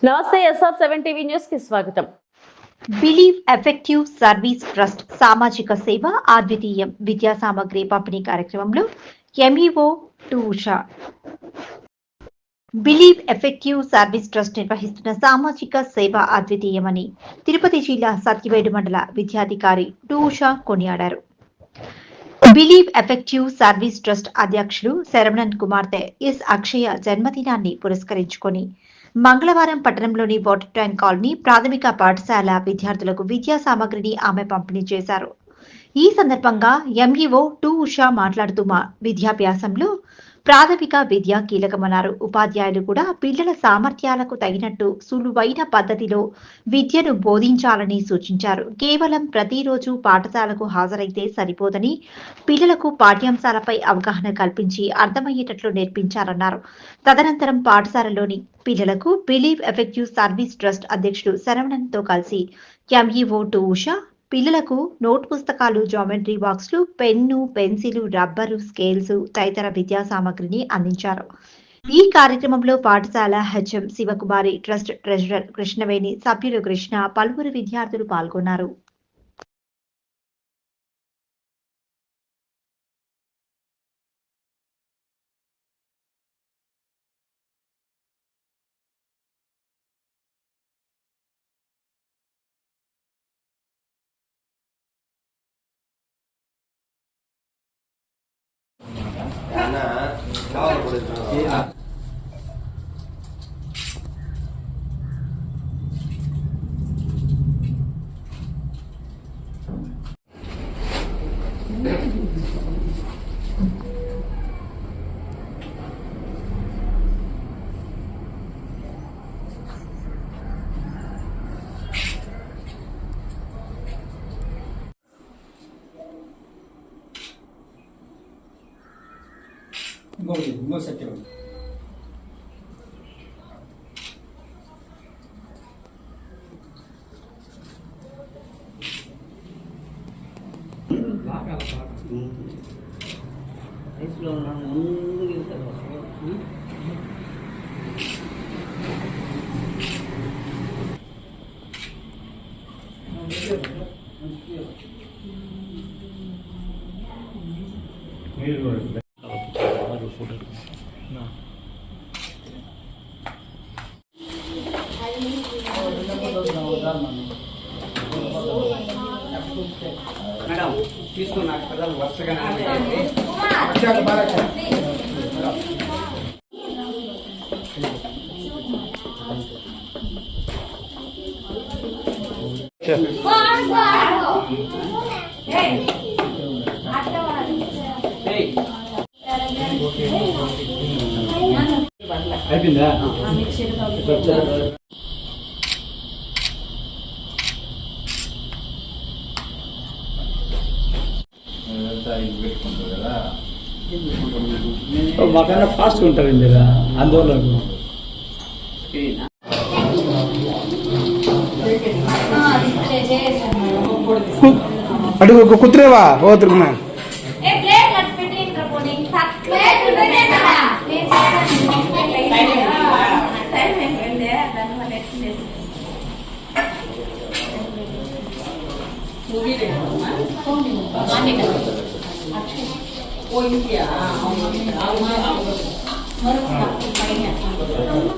నమస్తే SR7 TV news కి స్వాగతం. బిలీవ్ ఎఫెక్టివ్ సర్వీస్ ట్రస్ట్ సామాజిక సేవ అద్వితీయం విద్యా సామగ్రి పంపిణీ కార్యక్రమంలో MEO to Usha. Believe effective service trust నిర్వహిస్తున్న సామాజిక సేవ అద్వితీయమని తిరుపతి జిల్లా సత్యవేడు మండల విద్యాధికారి టు ఉషా కొనియాడారు. బిలీవ్ ఎఫెక్టివ్ సర్వీస్ ట్రస్ట్ అధ్యక్షులు శరవణన్ కుమార్తె ఎస్ అక్షయ జన్మదినాన్ని పురస్కరించుకొని మంగళవారం పట్టణంలోని వాటర్ ట్యాంక్ కాలనీ ప్రాథమిక పాఠశాల విద్యార్థులకు విద్యా సామగ్రిని ఆమె పంపిణీ చేశారు. ఈ సందర్భంగా ఎంఈఓ టు ఉషా మాట్లాడుతూ విద్యాభ్యాసంలో ప్రాథమిక విద్య కీలకమన్నారు. ఉపాధ్యాయులు కూడా పిల్లల సామర్థ్యాలకు తగినట్టు సులువైన పద్ధతిలో విద్యను బోధించాలని సూచించారు. కేవలం ప్రతిరోజు పాఠశాలకు హాజరైతే సరిపోదని పిల్లలకు పాఠ్యాంశాలపై అవగాహన కల్పించి అర్థమయ్యేటట్లు నేర్పించాలన్నారు. తదనంతరం పాఠశాలలోని పిల్లలకు బిలీవ్ ఎఫెక్టివ్ సర్వీస్ ట్రస్ట్ అధ్యక్షుడు శరవణన్తో కలిసి ఎంఈఓ టు ఉషా పిల్లలకు నోట్ పుస్తకాలు, జామెట్రీ బాక్సులు, పెన్ను, పెన్సిలు, రబ్బరు, స్కేల్స్ తదితర విద్యా సామగ్రిని అందించారు. ఈ కార్యక్రమంలో పాఠశాల HM Sivakumari, trust treasurer Krishnaveni, సభ్యులు కృష్ణ, పలువురు విద్యార్థులు పాల్గొన్నారు. ఇంకో సెట్ ఇవ్వండి. మేడం తీసుకున్నా పిల్లలు వరుసగా అయిపోయిందా? మాకన్నా ఫాస్ట్గా ఉంటారండి కదా, అందువల్ల అడుగు కుత్రేవా ఓ తిరుగునా ఓ ఇండియా